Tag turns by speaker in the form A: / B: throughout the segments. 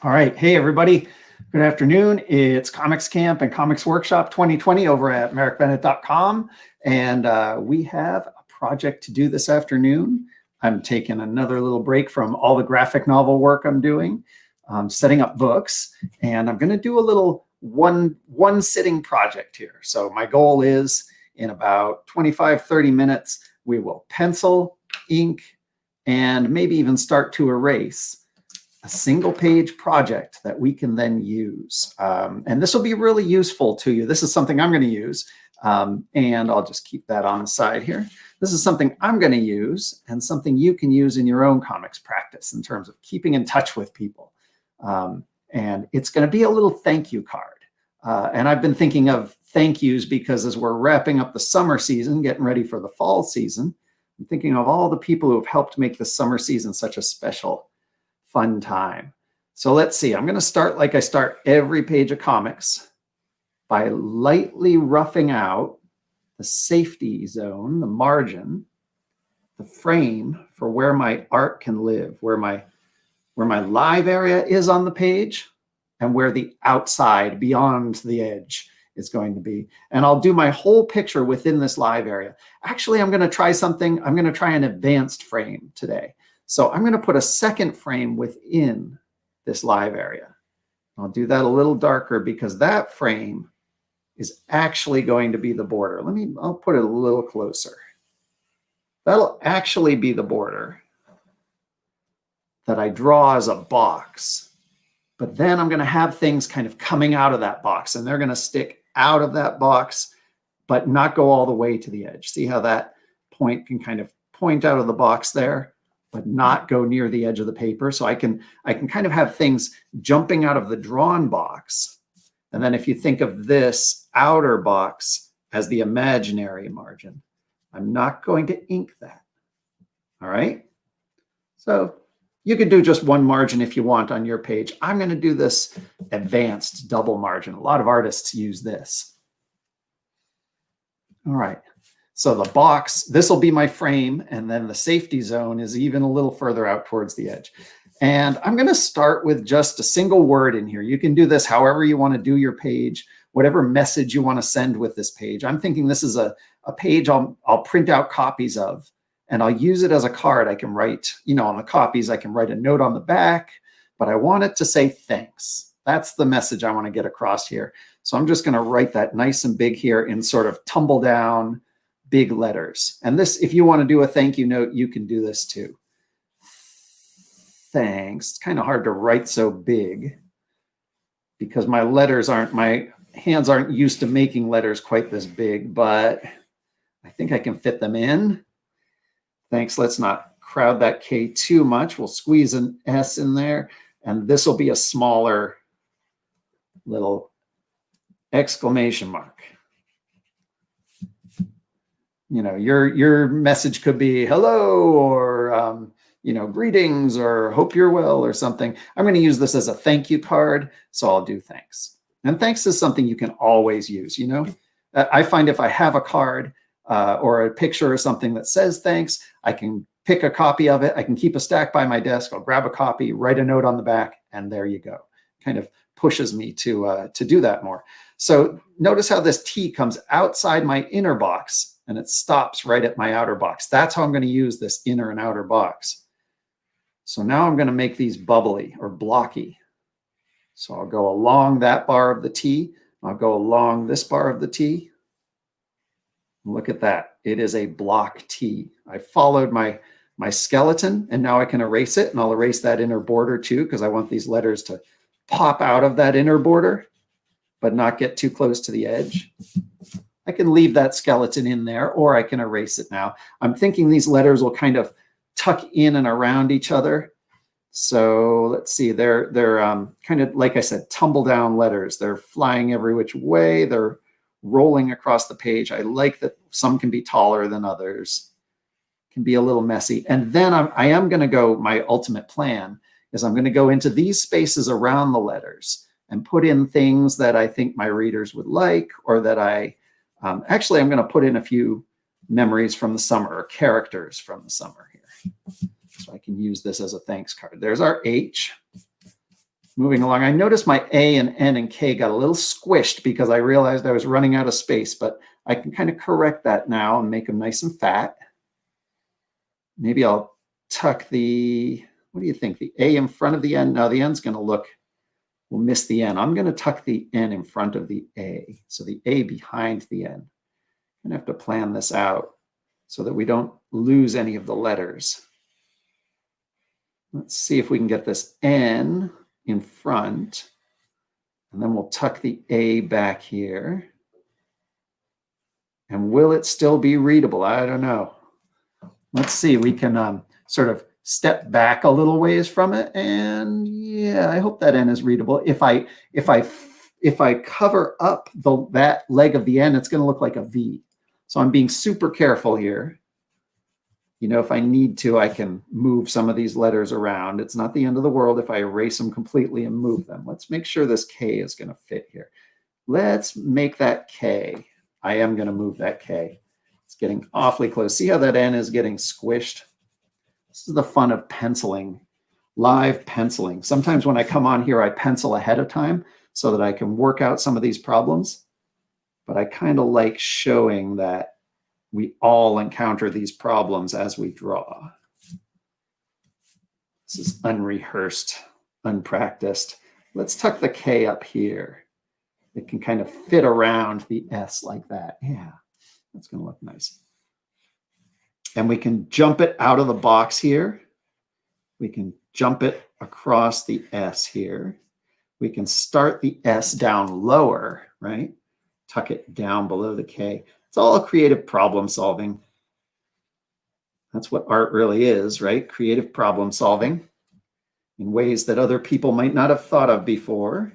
A: All right. Hey, everybody. Good afternoon. It's Comics Camp and Comics Workshop 2020 over at merrickbennett.com. And we have a project to do this afternoon. I'm taking another little break from all the graphic novel work I'm doing, setting up books, and I'm going to do a little one sitting project here. So my goal is in about 25-30 minutes, we will pencil, ink, and maybe even start to erase a single page project that we can then use. And this will be really useful to you. This is something I'm going to use. And I'll just keep that on the side here. This is something I'm going to use and something you can use in your own comics practice in terms of keeping in touch with people. And it's going to be a little thank you card. And I've been thinking of thank yous because as we're wrapping up the summer season, getting ready for the fall season, I'm thinking of all the people who have helped make the summer season such a special, fun time. So let's see. I'm going to start like I start every page of comics by lightly roughing out the safety zone, the margin, the frame for where my art can live, where my live area is on the page, and where the outside beyond the edge is going to be. And I'll do my whole picture within this live area. Actually, I'm going to try something. I'm going to try an advanced frame today. So I'm going to put a second frame within this live area. I'll do that a little darker because that frame is actually going to be the border. I'll put it a little closer. That'll actually be the border that I draw as a box. But then I'm going to have things kind of coming out of that box, and they're going to stick out of that box, but not go all the way to the edge. See how that point can kind of point out of the box there, but not go near the edge of the paper. So I can kind of have things jumping out of the drawn box. And then if you think of this outer box as the imaginary margin, I'm not going to ink that. All right. So you could do just one margin if you want on your page. I'm going to do this advanced double margin. A lot of artists use this. All right. So the box, this will be my frame, and then the safety zone is even a little further out towards the edge. And I'm going to start with just a single word in here. You can do this however you want to do your page, whatever message you want to send with this page. I'm thinking this is a page I'll print out copies of, and I'll use it as a card. I can write, on the copies, I can write a note on the back, but I want it to say thanks. That's the message I want to get across here. So I'm just going to write that nice and big here in sort of tumble down, big letters. And this, if you want to do a thank you note, you can do this too. Thanks. It's kind of hard to write so big because my hands aren't used to making letters quite this big, but I think I can fit them in. Thanks. Let's not crowd that K too much. We'll squeeze an S in there, and this will be a smaller little exclamation mark. Your message could be hello or, greetings or hope you're well or something. I'm going to use this as a thank you card. So I'll do thanks. And thanks is something you can always use. I find if I have a card or a picture or something that says thanks, I can pick a copy of it. I can keep a stack by my desk. I'll grab a copy, write a note on the back, and there you go. Kind of pushes me to do that more. So notice how this T comes outside my inner box and it stops right at my outer box. That's how I'm going to use this inner and outer box. So now I'm going to make these bubbly or blocky. So I'll go along that bar of the T. I'll go along this bar of the T. Look at that. It is a block T. I followed my skeleton, and now I can erase it, and I'll erase that inner border too because I want these letters to pop out of that inner border, but not get too close to the edge. I can leave that skeleton in there, or I can erase it now. I'm thinking these letters will kind of tuck in and around each other. So let's see, they're kind of, like I said, tumble down letters. They're flying every which way. They're rolling across the page. I like that some can be taller than others. Can be a little messy. And then I am going to go, my ultimate plan is I'm going to go into these spaces around the letters and put in things that I think my readers would like, or that actually I'm going to put in a few memories from the summer or characters from the summer here. So So I can use this as a thanks card. There's our H. Moving along, I noticed my A and N and K got a little squished because I realized I was running out of space, but I can kind of correct that now and make them nice and fat. Maybe I'll tuck the, what do you think? The A in front of the N? No, the N's going to look, we'll miss the N. I'm going to tuck the N in front of the A. So the A behind the N. I'm going to have to plan this out so that we don't lose any of the letters. Let's see if we can get this N in front, and then we'll tuck the A back here. And will it still be readable? I don't know. Let's see, we can sort of step back a little ways from it, and yeah, I hope that N is readable. If I cover up that leg of the N, it's going to look like a V. So I'm being super careful here. You know, if I need to, I can move some of these letters around. It's not the end of the world if I erase them completely and move them. Let's make sure this K is going to fit here. Let's make that K. I am going to move that K. It's getting awfully close. See how that N is getting squished? This is the fun of penciling, live penciling. Sometimes when I come on here, I pencil ahead of time so that I can work out some of these problems. But I kind of like showing that we all encounter these problems as we draw. This is unrehearsed, unpracticed. Let's tuck the K up here. It can kind of fit around the S like that. Yeah, that's going to look nice. And we can jump it out of the box here. We can jump it across the S here. We can start the S down lower, right? Tuck it down below the K. It's all creative problem solving. That's what art really is, right? Creative problem solving in ways that other people might not have thought of before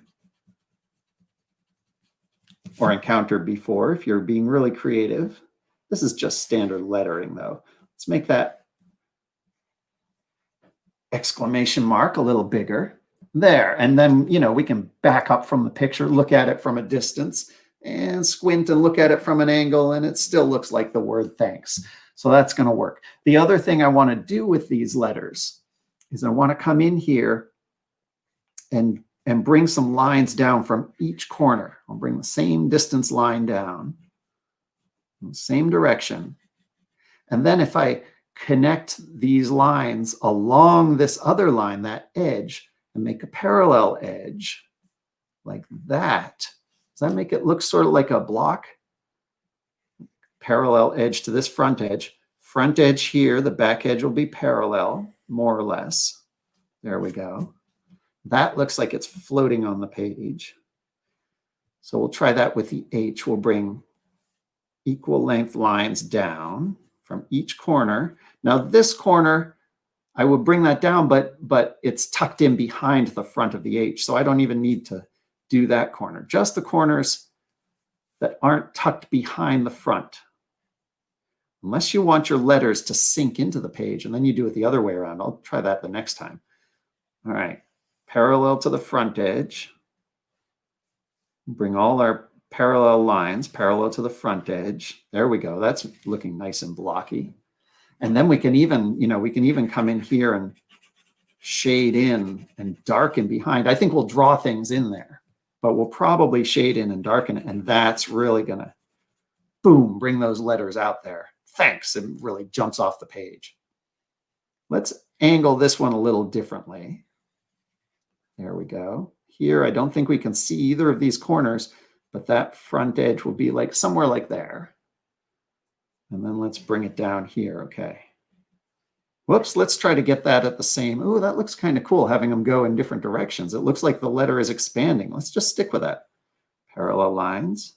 A: or encountered before if you're being really creative. This is just standard lettering though. Let's make that exclamation mark a little bigger. There, and then, you know, we can back up from the picture, look at it from a distance, and squint and look at it from an angle, and it still looks like the word thanks. So that's going to work. The other thing I want to do with these letters is I want to come in here and bring some lines down from each corner. I'll bring the same distance line down, same direction. And then if I connect these lines along this other line, that edge, and make a parallel edge like that, does that make it look sort of like a block? Parallel edge to this front edge. Front edge here, the back edge will be parallel, more or less. There we go. That looks like it's floating on the page. So we'll try that with the H. We'll bring equal length lines down from each corner. Now this corner, I would bring that down, but it's tucked in behind the front of the H. So I don't even need to do that corner, just the corners that aren't tucked behind the front. Unless you want your letters to sink into the page, and then you do it the other way around. I'll try that the next time. All right, parallel to the front edge. Bring all our parallel lines parallel to the front edge. There we go. That's looking nice and blocky. And then we can even, you know, we can even come in here and shade in and darken behind. I think we'll draw things in there, but we'll probably shade in and darken it. And that's really going to, boom, bring those letters out there. Thanks. It really jumps off the page. Let's angle this one a little differently. There we go. Here, I don't think we can see either of these corners, but that front edge will be like somewhere like there. And then let's bring it down here. Okay. Whoops, let's try to get that at the same. Oh, that looks kind of cool, having them go in different directions. It looks like the letter is expanding. Let's just stick with that. Parallel lines.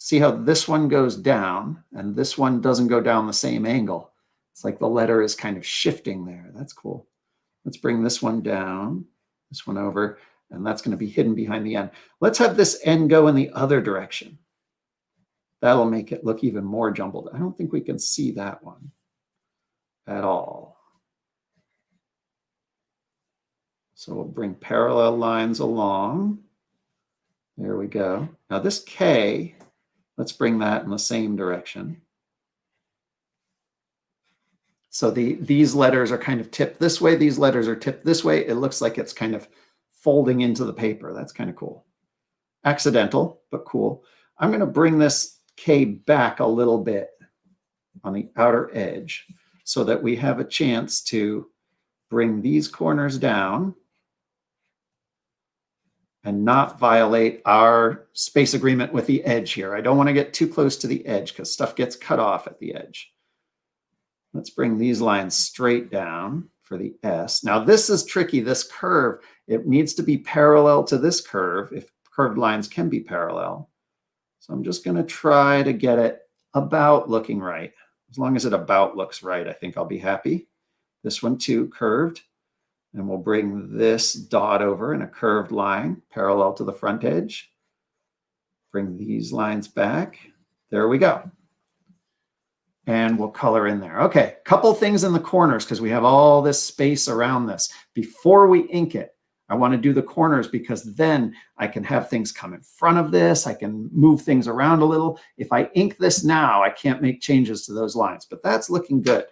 A: See how this one goes down and this one doesn't go down the same angle. It's like the letter is kind of shifting there. That's cool. Let's bring this one down, this one over, and that's going to be hidden behind the N. Let's have this N go in the other direction. That'll make it look even more jumbled. I don't think we can see that one at all. So we'll bring parallel lines along. There we go. Now this K, let's bring that in the same direction. So these letters are kind of tipped this way. These letters are tipped this way. It looks like it's kind of folding into the paper. That's kind of cool. Accidental, but cool. I'm going to bring this K back a little bit on the outer edge so that we have a chance to bring these corners down and not violate our space agreement with the edge here. I don't want to get too close to the edge because stuff gets cut off at the edge. Let's bring these lines straight down for the S. Now this is tricky, this curve. It needs to be parallel to this curve if curved lines can be parallel. So I'm just going to try to get it about looking right. As long as it about looks right, I think I'll be happy. This one too, curved. And we'll bring this dot over in a curved line parallel to the front edge. Bring these lines back. There we go. And we'll color in there. Okay, couple things in the corners because we have all this space around this. Before we ink it, I want to do the corners because then I can have things come in front of this. I can move things around a little. If I ink this now, I can't make changes to those lines, but that's looking good.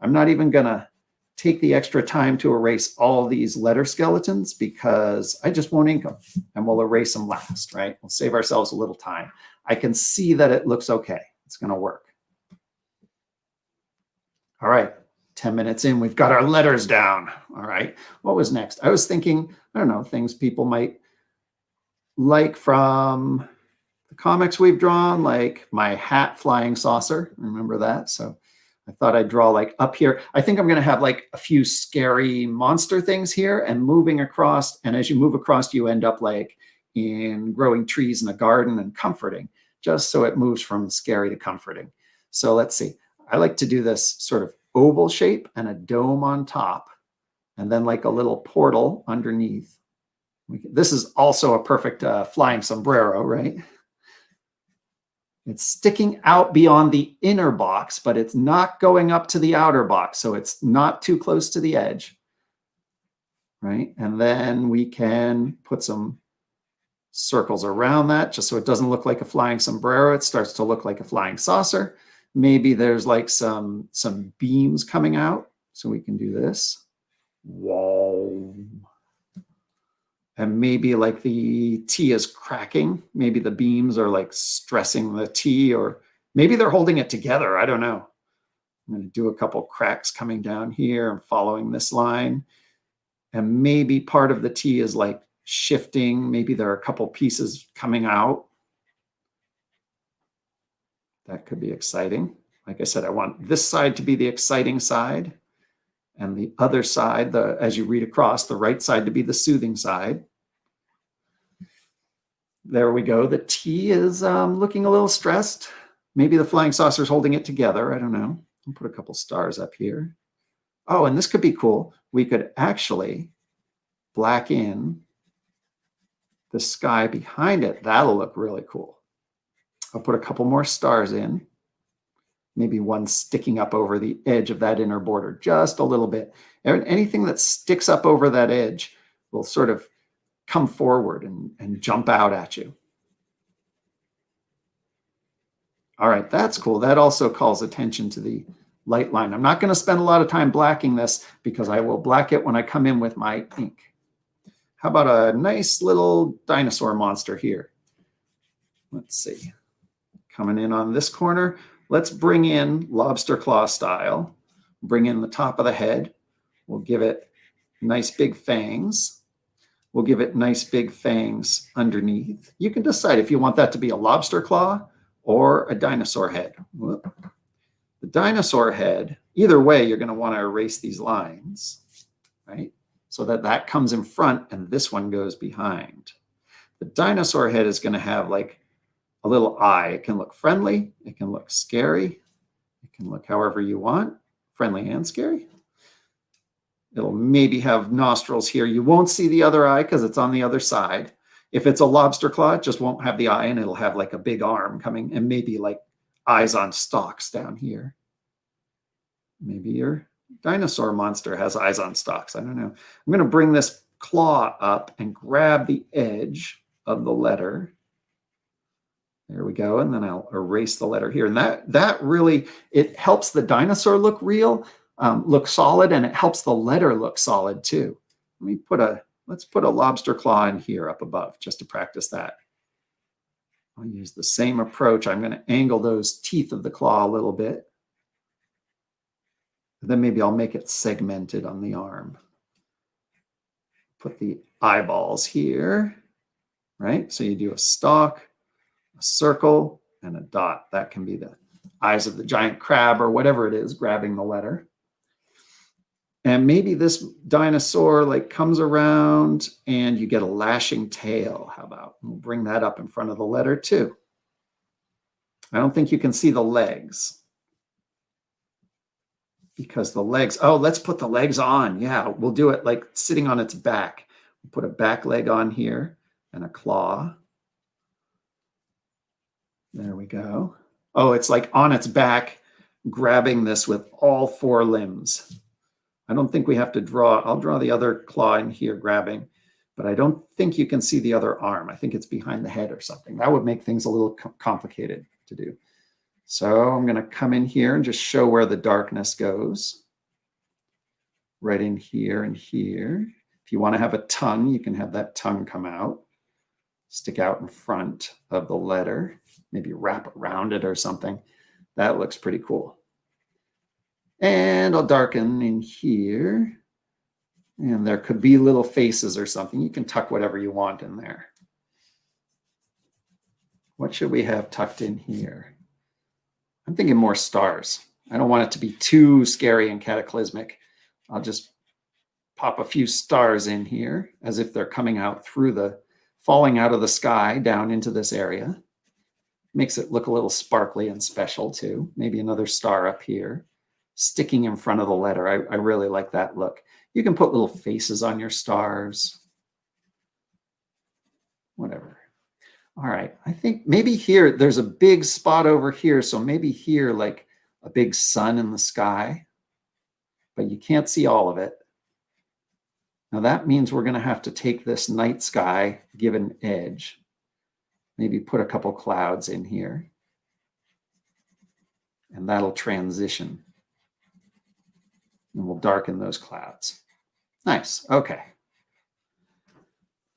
A: I'm not even going to take the extra time to erase all these letter skeletons because I just won't ink them and we'll erase them last, right? We'll save ourselves a little time. I can see that it looks okay. It's going to work. All right, 10 minutes in, we've got our letters down. All right, what was next? I was thinking, I don't know, things people might like from the comics we've drawn, like my hat flying saucer. Remember that? So I thought I'd draw like up here. I think I'm going to have like a few scary monster things here and moving across. And as you move across, you end up like in growing trees in a garden and comforting, just so it moves from scary to comforting. So let's see. I like to do this sort of oval shape and a dome on top, and then like a little portal underneath. This is also a perfect flying sombrero, right? It's sticking out beyond the inner box, but it's not going up to the outer box, so it's not too close to the edge, right? And then we can put some circles around that just so it doesn't look like a flying sombrero. It starts to look like a flying saucer. Maybe there's like some beams coming out. So we can do this. Whoa. And maybe like the T is cracking. Maybe the beams are like stressing the T, or maybe they're holding it together. I don't know. I'm going to do a couple cracks coming down here and following this line. And maybe part of the T is like shifting. Maybe there are a couple pieces coming out. That could be exciting. Like I said, I want this side to be the exciting side and the other side, as you read across, the right side to be the soothing side. There we go. The T is looking a little stressed. Maybe the flying saucer is holding it together. I don't know. I'll put a couple stars up here. Oh, and this could be cool. We could actually black in the sky behind it. That'll look really cool. I'll put a couple more stars in, maybe one sticking up over the edge of that inner border, just a little bit. And anything that sticks up over that edge will sort of come forward and jump out at you. All right, that's cool. That also calls attention to the light line. I'm not going to spend a lot of time blacking this because I will black it when I come in with my ink. How about a nice little dinosaur monster here? Let's see. Coming in on this corner, let's bring in lobster claw style. Bring in the top of the head. We'll give it nice big fangs. We'll give it nice big fangs underneath. You can decide if you want that to be a lobster claw or a dinosaur head. Whoop. The dinosaur head, either way, you're going to want to erase these lines, right? So that that comes in front and this one goes behind. The dinosaur head is going to have like a little eye. It can look friendly. It can look scary. It can look however you want, friendly and scary. It'll maybe have nostrils here. You won't see the other eye because it's on the other side. If it's a lobster claw, it just won't have the eye and it'll have like a big arm coming and maybe like eyes on stalks down here. Maybe your dinosaur monster has eyes on stalks. I don't know. I'm going to bring this claw up and grab the edge of the letter There we go. And then I'll erase the letter here. And that really, it helps the dinosaur look real, look solid, and it helps the letter look solid too. Let's put a lobster claw in here up above just to practice that. I'll use the same approach. I'm going to angle those teeth of the claw a little bit. Then maybe I'll make it segmented on the arm. Put the eyeballs here, right? So you do a stalk, a circle, and a dot. That can be the eyes of the giant crab or whatever it is grabbing the letter. And maybe this dinosaur like comes around and you get a lashing tail. How about we'll bring that up in front of the letter too. I don't think you can see the legs because the legs, oh, let's put the legs on. Yeah, we'll do it like sitting on its back. We'll put a back leg on here and a claw. There we go. Oh, it's like on its back, grabbing this with all four limbs. I don't think we have to draw. I'll draw the other claw in here grabbing, but I don't think you can see the other arm. I think it's behind the head or something. That would make things a little complicated to do. So I'm going to come in here and just show where the darkness goes. Right in here and here. If you want to have a tongue, you can have that tongue come out, stick out in front of the letter, maybe wrap around it or something. That looks pretty cool. And I'll darken in here. And there could be little faces or something. You can tuck whatever you want in there. What should we have tucked in here? I'm thinking more stars. I don't want it to be too scary and cataclysmic. I'll just pop a few stars in here as if they're coming out through falling out of the sky down into this area. Makes it look a little sparkly and special too. Maybe another star up here, sticking in front of the letter. I really like that look. You can put little faces on your stars. Whatever. All right, I think maybe here, there's a big spot over here. So maybe here, like a big sun in the sky, but you can't see all of it. Now that means we're gonna have to take this night sky, give an edge, maybe put a couple clouds in here, and that'll transition. And we'll darken those clouds. Nice, okay.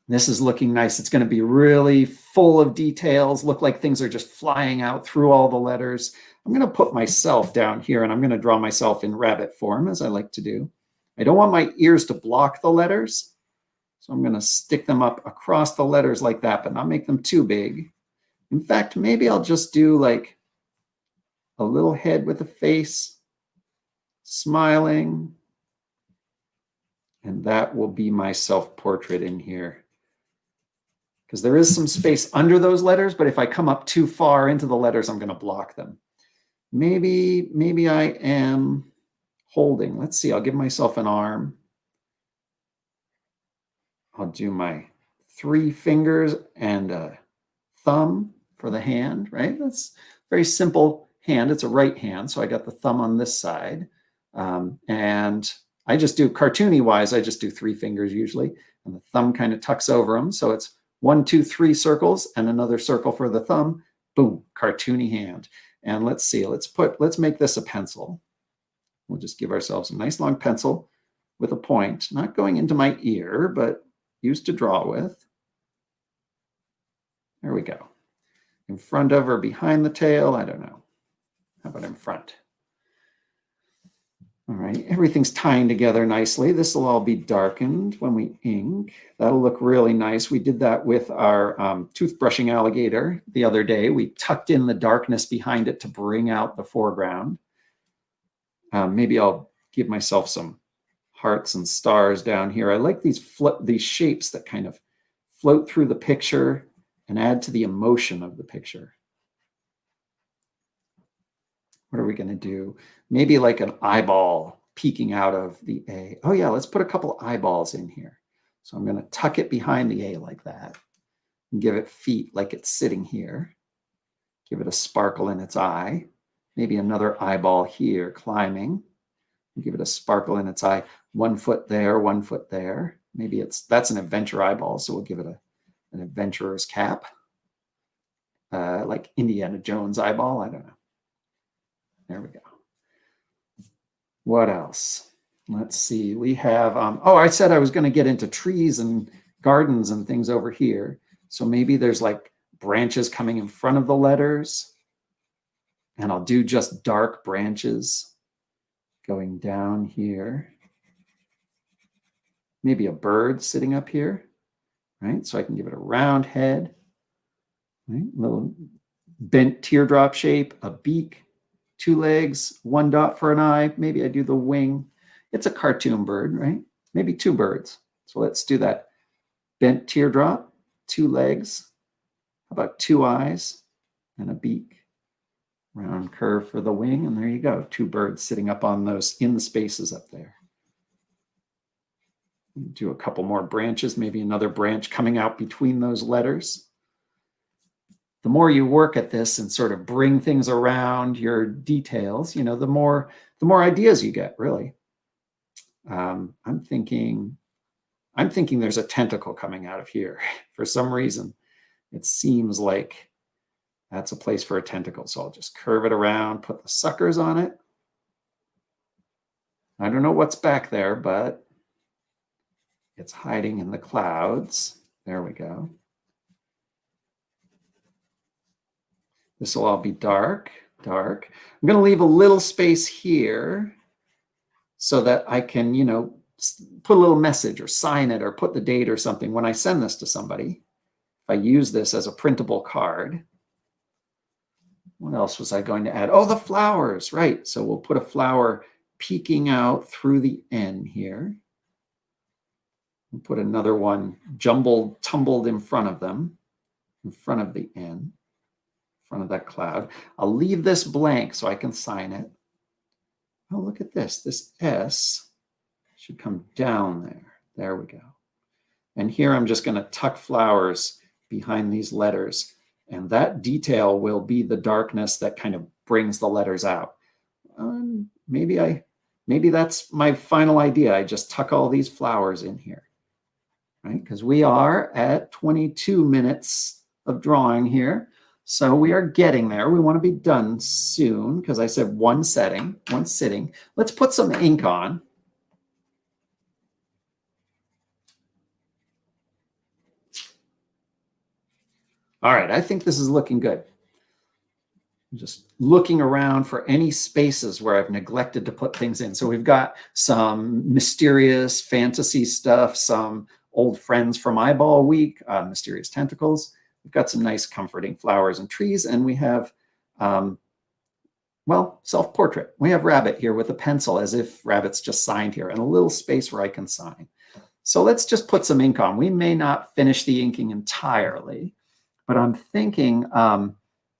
A: This is looking nice. It's going to be really full of details, look like things are just flying out through all the letters. I'm going to put myself down here and I'm going to draw myself in rabbit form, as I like to do. I don't want my ears to block the letters, so I'm going to stick them up across the letters like that, but not make them too big. In fact, maybe I'll just do like a little head with a face, smiling, and that will be my self-portrait in here. Because there is some space under those letters, but if I come up too far into the letters, I'm going to block them. Maybe I am holding. Let's see, I'll give myself an arm. I'll do my 3 fingers and a thumb for the hand, right? That's very simple hand. It's a right hand, so I got the thumb on this side. And I just do cartoony wise, I just do 3 fingers usually, and the thumb kind of tucks over them. So it's 1, 2, 3 circles and another circle for the thumb. Boom, cartoony hand. And let's see, let's make this a pencil. We'll just give ourselves a nice long pencil with a point, not going into my ear, but used to draw with. There we go. In front of or behind the tail, I don't know. How about in front? All right, everything's tying together nicely. This will all be darkened when we ink. That'll look really nice. We did that with our toothbrushing alligator the other day. We tucked in the darkness behind it to bring out the foreground. Maybe I'll give myself some hearts and stars down here. I like these shapes that kind of float through the picture and add to the emotion of the picture. What are we going to do? Maybe like an eyeball peeking out of the A. Oh yeah, let's put a couple eyeballs in here. So I'm going to tuck it behind the A like that and give it feet like it's sitting here. Give it a sparkle in its eye. Maybe another eyeball here climbing. Give it a sparkle in its eye. 1 foot there, 1 foot there. Maybe that's an adventure eyeball, so we'll give it an adventurer's cap. like Indiana Jones eyeball. I don't know. There we go. What else? Let's see. We have, oh, I said I was going to get into trees and gardens and things over here. So maybe there's like branches coming in front of the letters. And I'll do just dark branches going down here. Maybe a bird sitting up here, right? So I can give it a round head, right? Little bent teardrop shape, a beak, 2 legs, 1 dot for an eye. Maybe I do the wing. It's a cartoon bird, right? Maybe 2 birds. So let's do that. Bent teardrop, 2 legs. How about 2 eyes and a beak? Round curve for the wing, and there you go. 2 birds sitting up on those in the spaces up there. Do a couple more branches, maybe another branch coming out between those letters. The more you work at this and sort of bring things around your details, you know, the more ideas you get, really. I'm thinking there's a tentacle coming out of here. For some reason, it seems like that's a place for a tentacle. So I'll just curve it around, put the suckers on it. I don't know what's back there, but it's hiding in the clouds. There we go. This will all be dark, dark. I'm going to leave a little space here so that I can, you know, put a little message or sign it or put the date or something when I send this to somebody. If I use this as a printable card. What else was I going to add? Oh, the flowers, right. So we'll put a flower peeking out through the N here. We'll put another one jumbled, tumbled in front of them, in front of the N, in front of that cloud. I'll leave this blank so I can sign it. Oh, look at this. This S should come down there. There we go. And here I'm just going to tuck flowers behind these letters. And that detail will be the darkness that kind of brings the letters out. Maybe that's my final idea. I just tuck all these flowers in here, right? Because we are at 22 minutes of drawing here. So we are getting there. We want to be done soon because I said one sitting. Let's put some ink on. All right, I think this is looking good. I'm just looking around for any spaces where I've neglected to put things in. So we've got some mysterious fantasy stuff, some old friends from Eyeball Week, mysterious tentacles. We've got some nice comforting flowers and trees, and we have, well, self-portrait. We have Rabbit here with a pencil as if Rabbit's just signed here and a little space where I can sign. So let's just put some ink on. We may not finish the inking entirely, but I'm thinking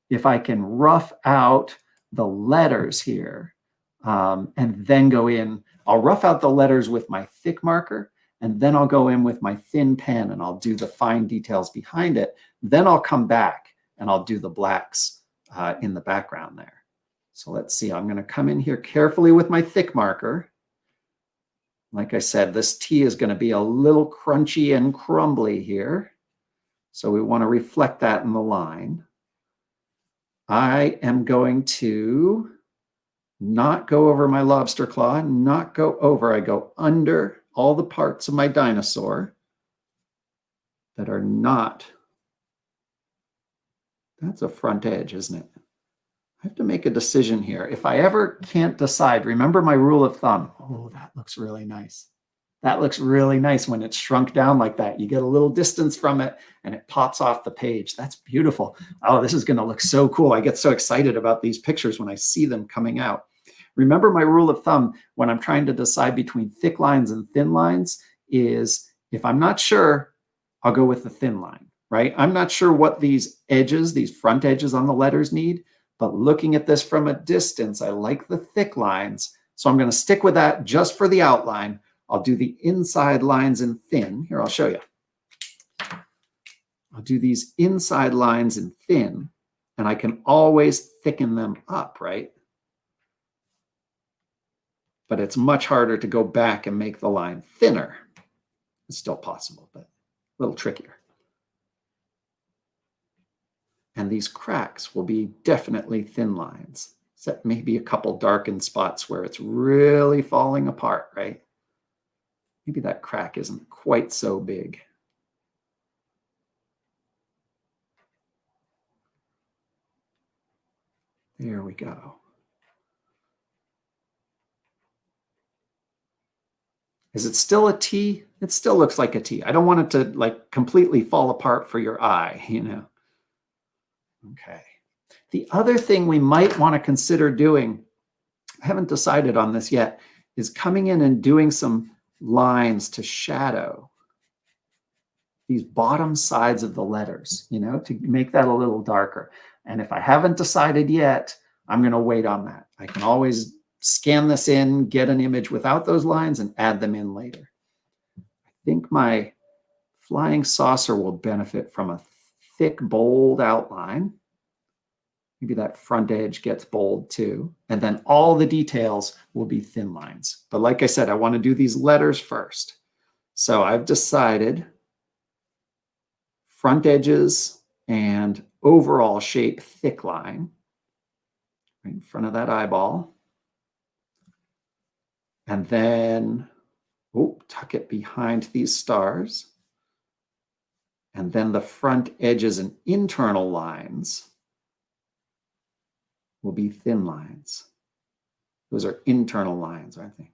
A: if I can rough out the letters here and then go in, I'll rough out the letters with my thick marker, and then I'll go in with my thin pen and I'll do the fine details behind it. Then I'll come back and I'll do the blacks in the background there. So let's see, I'm going to come in here carefully with my thick marker. Like I said, this T is going to be a little crunchy and crumbly here. So we want to reflect that in the line. I am going to not go over my lobster claw, not go over. I go under all the parts of my dinosaur that are not. That's a front edge, isn't it? I have to make a decision here. If I ever can't decide, remember my rule of thumb. Oh, that looks really nice. That looks really nice when it's shrunk down like that. You get a little distance from it and it pops off the page. That's beautiful. Oh, this is going to look so cool. I get so excited about these pictures when I see them coming out. Remember my rule of thumb when I'm trying to decide between thick lines and thin lines is if I'm not sure, I'll go with the thin line, right? I'm not sure what these edges, these front edges on the letters need, but looking at this from a distance, I like the thick lines. So I'm going to stick with that just for the outline. I'll do the inside lines in thin. Here, I'll show you. I'll do these inside lines in thin, and I can always thicken them up, right? But it's much harder to go back and make the line thinner. It's still possible, but a little trickier. And these cracks will be definitely thin lines, except maybe a couple darkened spots where it's really falling apart, right? Maybe that crack isn't quite so big. There we go. Is it still a T? It still looks like a T. I don't want it to like completely fall apart for your eye, you know? Okay. The other thing we might want to consider doing, I haven't decided on this yet, is coming in and doing some lines to shadow these bottom sides of the letters, you know, to make that a little darker. And if I haven't decided yet, I'm going to wait on that. I can always scan this in, get an image without those lines, and add them in later. I think my flying saucer will benefit from a thick, bold outline. Maybe that front edge gets bold too. And then all the details will be thin lines. But like I said, I want to do these letters first. So I've decided front edges and overall shape thick line right in front of that eyeball. And then tuck it behind these stars. And then the front edges and internal lines will be thin lines. Those are internal lines, aren't they?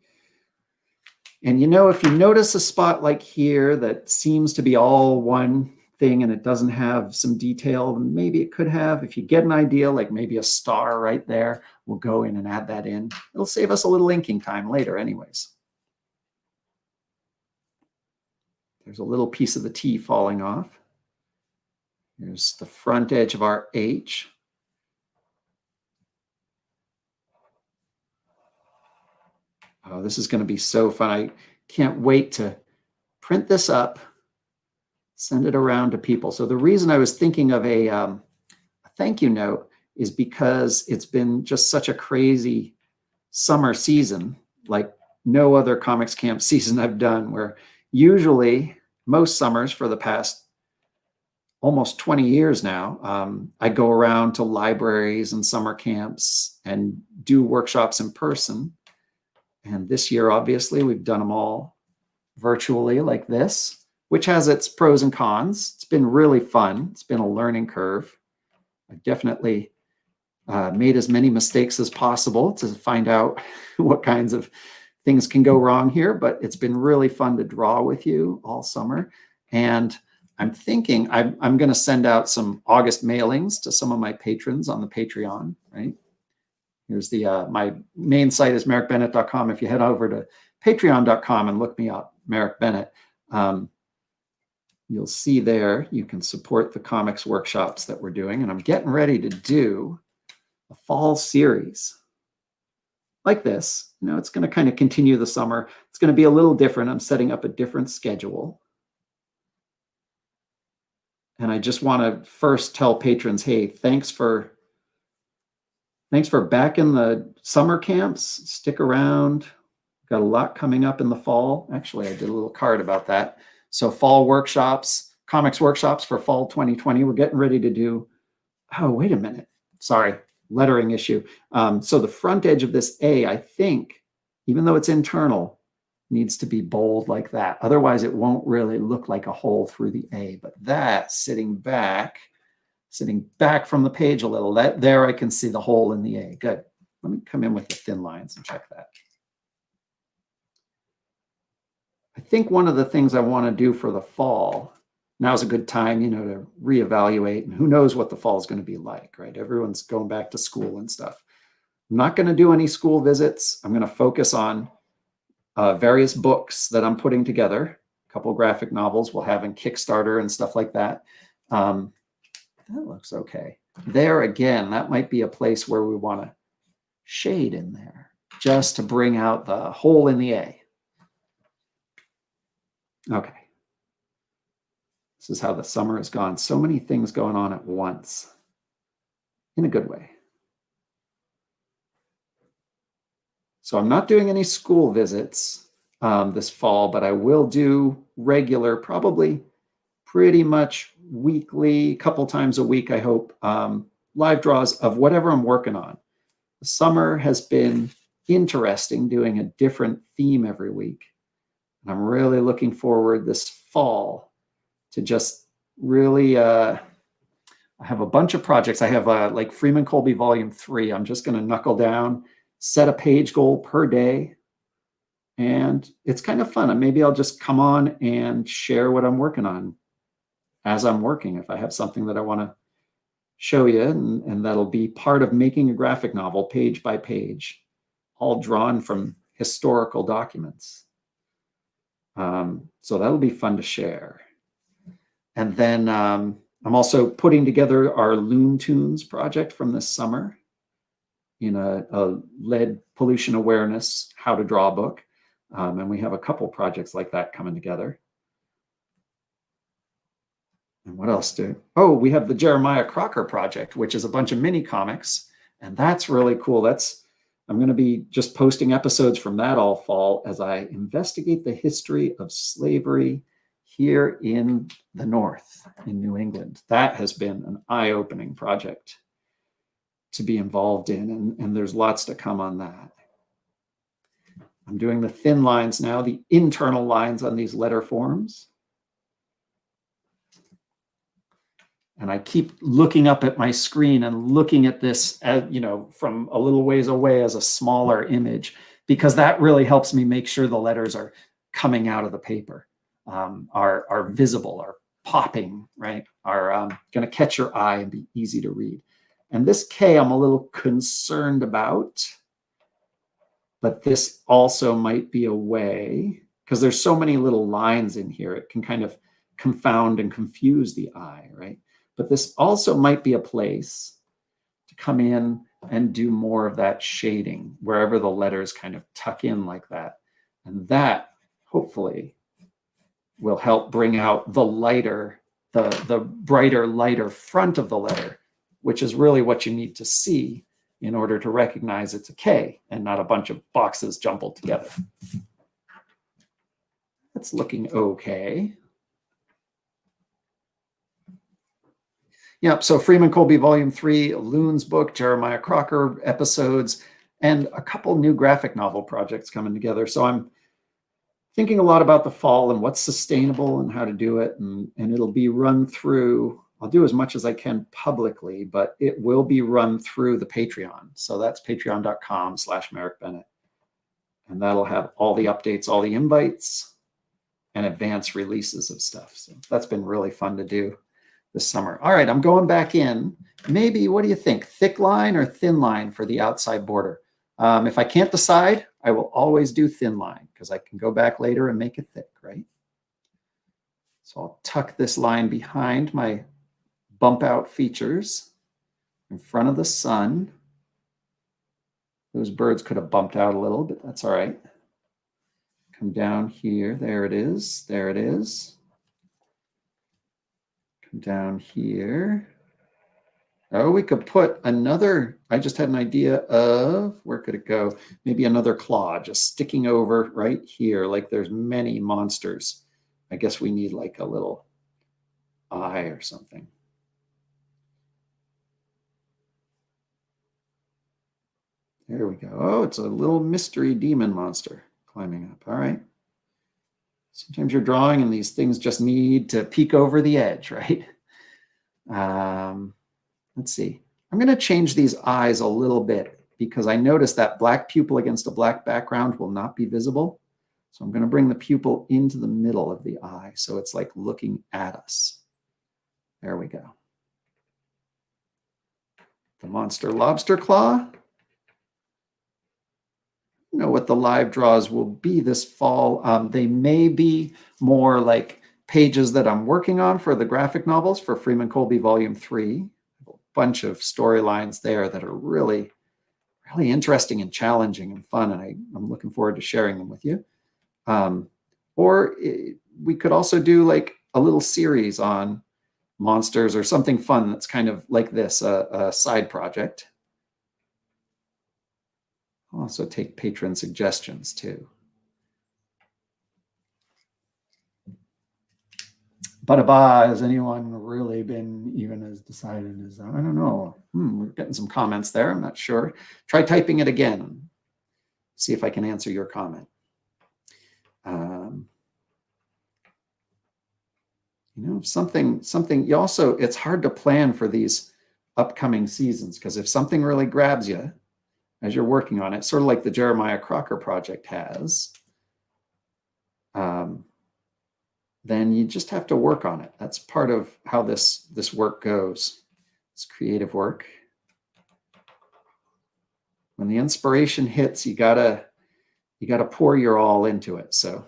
A: And you know, if you notice a spot like here that seems to be all one thing and it doesn't have some detail, maybe it could have. If you get an idea, like maybe a star right there, we'll go in and add that in. It'll save us a little inking time later anyways. There's a little piece of the T falling off. Here's the front edge of our H. Oh, this is going to be so fun. I can't wait to print this up, send it around to people. So the reason I was thinking of a thank you note is because it's been just such a crazy summer season, like no other comics camp season I've done, where usually most summers for the past almost 20 years now, I go around to libraries and summer camps and do workshops in person. And this year, obviously, we've done them all virtually like this, which has its pros and cons. It's been really fun. It's been a learning curve. I've definitely made as many mistakes as possible to find out what kinds of things can go wrong here, but it's been really fun to draw with you all summer. And I'm thinking I'm going to send out some August mailings to some of my patrons on the Patreon, right? Here's the my main site is merrickbennett.com. If you head over to patreon.com and look me up, Merrick Bennett, you'll see there you can support the comics workshops that we're doing. And I'm getting ready to do a fall series like this. You know, it's going to kind of continue the summer. It's going to be a little different. I'm setting up a different schedule. And I just want to first tell patrons, hey, thanks for back in the summer camps. Stick around. Got a lot coming up in the fall. Actually, I did a little card about that. So fall workshops, comics workshops for fall 2020. We're getting ready to do, oh, wait a minute. Sorry, lettering issue. So the front edge of this A, I think, even though it's internal, needs to be bold like that. Otherwise, it won't really look like a hole through the A. But that sitting back from the page a little, there I can see the hole in the A. Good. Let me come in with the thin lines and check that. I think one of the things I want to do for the fall, now's a good time, you know, to reevaluate, and who knows what the fall is going to be like, right? Everyone's going back to school and stuff. I'm not going to do any school visits. I'm going to focus on various books that I'm putting together, a couple graphic novels we'll have in Kickstarter and stuff like that. That looks okay. There again, that might be a place where we want to shade in there just to bring out the hole in the A. Okay. This is how the summer has gone. So many things going on at once in a good way. So I'm not doing any school visits this fall, but I will do regular, probably pretty much weekly, couple times a week, I hope, live draws of whatever I'm working on. The summer has been interesting, doing a different theme every week. And I'm really looking forward this fall to just really, I have a bunch of projects. I have like Freeman Colby Volume 3. I'm just going to knuckle down, set a page goal per day. And it's kind of fun. And maybe I'll just come on and share what I'm working on as I'm working. If I have something that I want to show you, and that'll be part of making a graphic novel page by page, all drawn from historical documents. So that'll be fun to share. And then I'm also putting together our Loon Tunes project from this summer in a lead pollution awareness, how to draw book. And we have a couple projects like that coming together. And what else we have the Jeremiah Crocker project, which is a bunch of mini comics. And that's really cool. I'm going to be just posting episodes from that all fall as I investigate the history of slavery here in the North, in New England. That has been an eye-opening project to be involved in, and there's lots to come on that. I'm doing the thin lines now, the internal lines on these letter forms. And I keep looking up at my screen and looking at this, from a little ways away as a smaller image, because that really helps me make sure the letters are coming out of the paper, are visible, are popping, right? Are going to catch your eye and be easy to read. And this K I'm a little concerned about, but this also might be a way, because there's so many little lines in here, it can kind of confound and confuse the eye, right? But this also might be a place to come in and do more of that shading wherever the letters kind of tuck in like that. And that hopefully will help bring out the lighter, the brighter, lighter front of the letter, which is really what you need to see in order to recognize it's a K and not a bunch of boxes jumbled together. That's looking okay. Yep, so Freeman Colby Volume 3, Loon's book, Jeremiah Crocker episodes, and a couple new graphic novel projects coming together. So I'm thinking a lot about the fall and what's sustainable and how to do it. And it'll be run through, I'll do as much as I can publicly, but it will be run through the Patreon. So that's patreon.com/Merrick Bennett. And that'll have all the updates, all the invites, and advanced releases of stuff. So that's been really fun to do this summer. All right, I'm going back in. Maybe, what do you think? Thick line or thin line for the outside border? If I can't decide, I will always do thin line because I can go back later and make it thick, right? So I'll tuck this line behind my bump out features in front of the sun. Those birds could have bumped out a little, but that's all right. Come down here. There it is. There it is. Come down here. Oh, we could put another, I just had an idea of, where could it go? Maybe another claw just sticking over right here, like there's many monsters. I guess we need like a little eye or something. There we go. Oh, it's a little mystery demon monster climbing up. All right. Sometimes you're drawing and these things just need to peek over the edge, right? Let's see. I'm going to change these eyes a little bit because I noticed that black pupil against a black background will not be visible. So I'm going to bring the pupil into the middle of the eye so it's like looking at us. There we go. The monster lobster claw. Know what the live draws will be this fall. They may be more like pages that I'm working on for the graphic novels for Freeman Colby Volume 3. A bunch of storylines there that are really, really interesting and challenging and fun, and I'm looking forward to sharing them with you. We could also do like a little series on monsters or something fun that's kind of like this, a side project. I'll also take patron suggestions too. Ba-da-ba, has anyone really been even as decided as, I don't know. We're getting some comments there. I'm not sure. Try typing it again. See if I can answer your comment. You know, something you also, it's hard to plan for these upcoming seasons, because if something really grabs you as you're working on it, sort of like the Jeremiah Crocker project has, then you just have to work on it. That's part of how this work goes. It's creative work. When the inspiration hits, you gotta pour your all into it. So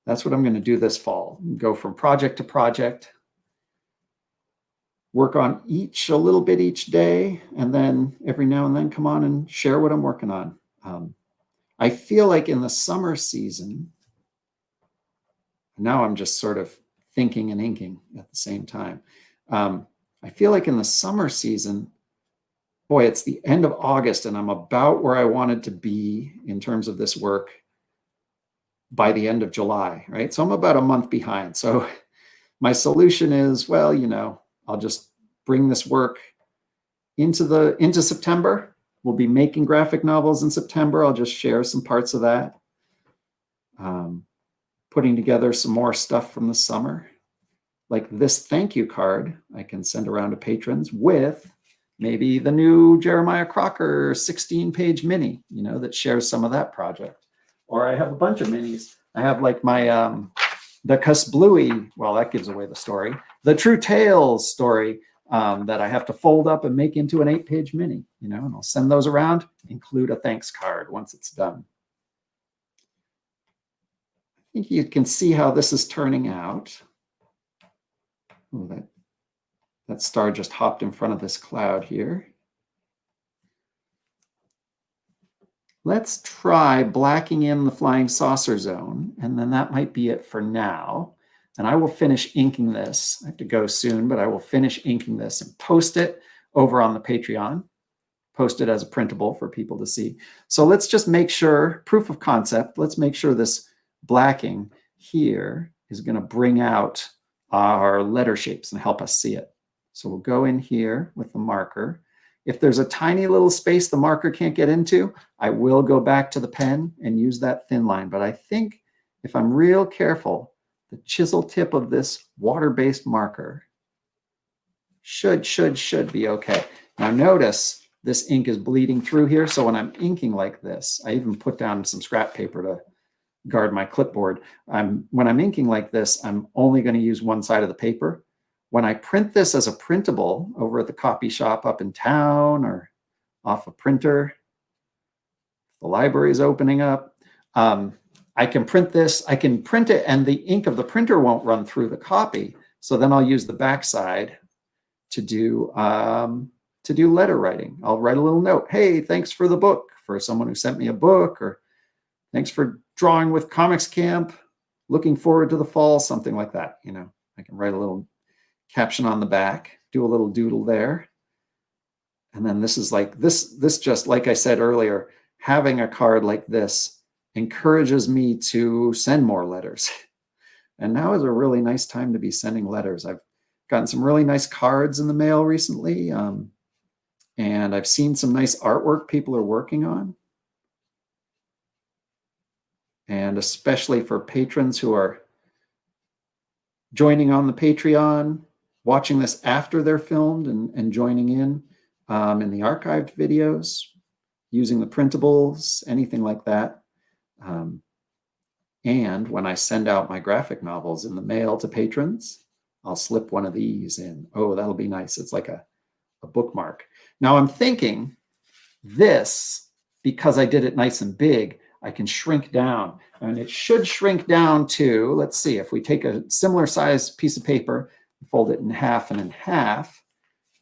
A: that's what I'm going to do this fall. Go from project to project, work on each a little bit each day, and then every now and then come on and share what I'm working on. I feel like in the summer season, now I'm just sort of thinking and inking at the same time. I feel like in the summer season, boy, it's the end of August and I'm about where I wanted to be in terms of this work by the end of July, right? So I'm about a month behind. So my solution is, well, you know, I'll just bring this work into September. We'll be making graphic novels in September. I'll just share some parts of that. Putting together some more stuff from the summer, like this thank you card I can send around to patrons with maybe the new Jeremiah Crocker 16-page mini, you know, that shares some of that project. Or I have a bunch of minis. I have like my, the Cuss Bluey, well, that gives away the story. The True Tales story that I have to fold up and make into an 8-page mini, you know, and I'll send those around, include a thanks card once it's done. I think you can see how this is turning out. Oh, that star just hopped in front of this cloud here. Let's try blacking in the flying saucer zone, and then that might be it for now. And I will finish inking this. I have to go soon, but I will finish inking this and post it over on the Patreon. Post it as a printable for people to see. So let's just make sure, proof of concept, let's make sure this blacking here is going to bring out our letter shapes and help us see it. So we'll go in here with the marker. If there's a tiny little space the marker can't get into, I will go back to the pen and use that thin line. But I think if I'm real careful, the chisel tip of this water-based marker should be okay. Now notice this ink is bleeding through here. So when I'm inking like this, I even put down some scrap paper to guard my clipboard. When I'm inking like this, I'm only going to use one side of the paper. When I print this as a printable over at the copy shop up in town or off a printer, the library is opening up, I can print this, I can print it and the ink of the printer won't run through the copy. So then I'll use the backside to do letter writing. I'll write a little note. Hey, thanks for the book, for someone who sent me a book, or thanks for drawing with Comics Camp. Looking forward to the fall, something like that. You know, I can write a little caption on the back, do a little doodle there. And then this is like, this just, like I said earlier, having a card like this encourages me to send more letters. And now is a really nice time to be sending letters. I've gotten some really nice cards in the mail recently. And I've seen some nice artwork people are working on. And especially for patrons who are joining on the Patreon, watching this after they're filmed and joining in the archived videos, using the printables, anything like that. And when I send out my graphic novels in the mail to patrons, I'll slip one of these in. Oh, that'll be nice. It's like a bookmark. Now I'm thinking this, because I did it nice and big, I can shrink down. And it should shrink down to, let's see, if we take a similar size piece of paper, fold it in half and in half,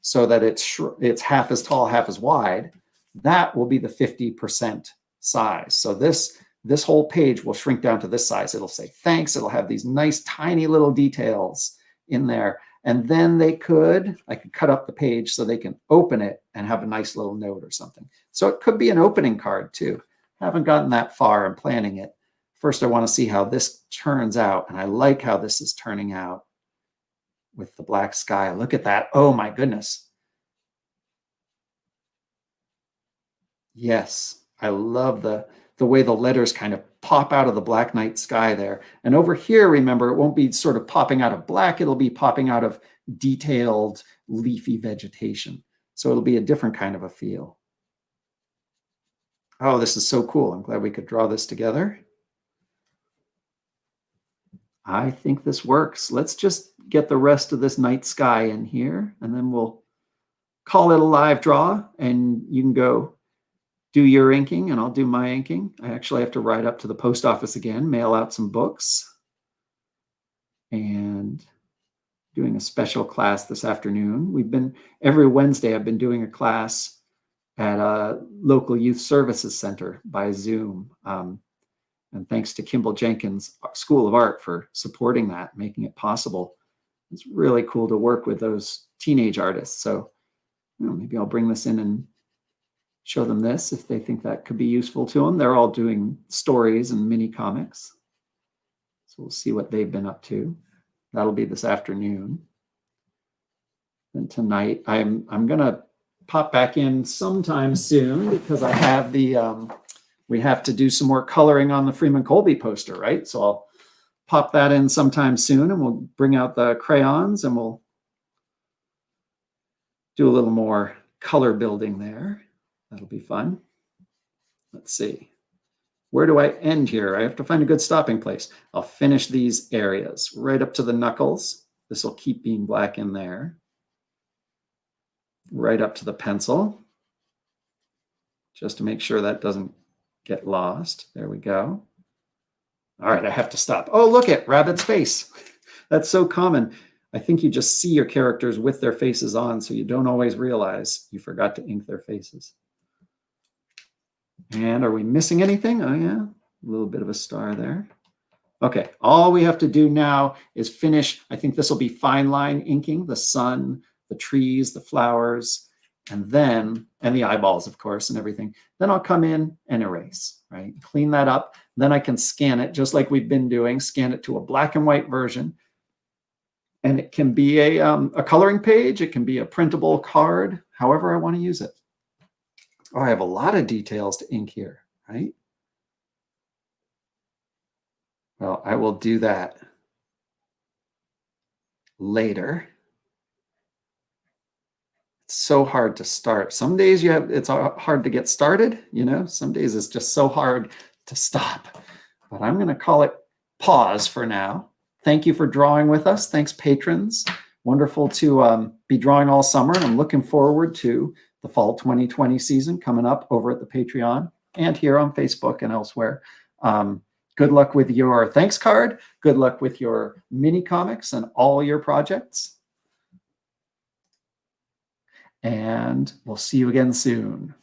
A: so that it's half as tall, half as wide, that will be the 50% size. So this whole page will shrink down to this size. It'll say thanks. It'll have these nice tiny little details in there. And then I could cut up the page so they can open it and have a nice little note or something. So it could be an opening card too. Haven't gotten that far in planning it. First, I want to see how this turns out. And I like how this is turning out. with the black sky. Look at that. Oh my goodness. Yes, I love the way the letters kind of pop out of the black night sky there. And over here, remember, it won't be sort of popping out of black. It'll be popping out of detailed leafy vegetation. So it'll be a different kind of a feel. Oh, this is so cool. I'm glad we could draw this together. I think this works. Let's just get the rest of this night sky in here, and then we'll call it a live draw, and you can go do your inking and I'll do my inking. I actually have to ride up to the post office again, mail out some books, and doing a special class this afternoon. Every Wednesday, I've been doing a class at a local youth services center by Zoom. And thanks to Kimball Jenkins School of Art for supporting that, making it possible. It's really cool to work with those teenage artists. So maybe I'll bring this in and show them this if they think that could be useful to them. They're all doing stories and mini comics. So we'll see what they've been up to. That'll be this afternoon. And tonight, I'm going to pop back in sometime soon because I have we have to do some more coloring on the Freeman Colby poster, right? So I'll pop that in sometime soon, and we'll bring out the crayons and we'll do a little more color building there. That'll be fun. Let's see. Where do I end here? I have to find a good stopping place. I'll finish these areas right up to the knuckles. This will keep being black in there. Right up to the pencil, just to make sure that doesn't get lost. There we go. All right, I have to stop. Oh, look at Rabbit's face. That's so common. I think you just see your characters with their faces on, so you don't always realize you forgot to ink their faces. And are we missing anything? Oh yeah, a little bit of a star there. Okay, all we have to do now is finish. I think this will be fine line inking, the sun, the trees, the flowers, and the eyeballs, of course, and everything. Then I'll come in and erase, right? Clean that up. Then I can scan it just like we've been doing, scan it to a black and white version. And it can be a coloring page. It can be a printable card, however I want to use it. Oh, I have a lot of details to ink here, right? Well, I will do that later. It's so hard to start. Some days it's hard to get started, some days it's just so hard to stop. But I'm going to call it pause for now. Thank you for drawing with us. Thanks, patrons. Wonderful to be drawing all summer. And I'm looking forward to the fall 2020 season coming up over at the Patreon and here on Facebook and elsewhere. Good luck with your thanks card. Good luck with your mini comics and all your projects. And we'll see you again soon.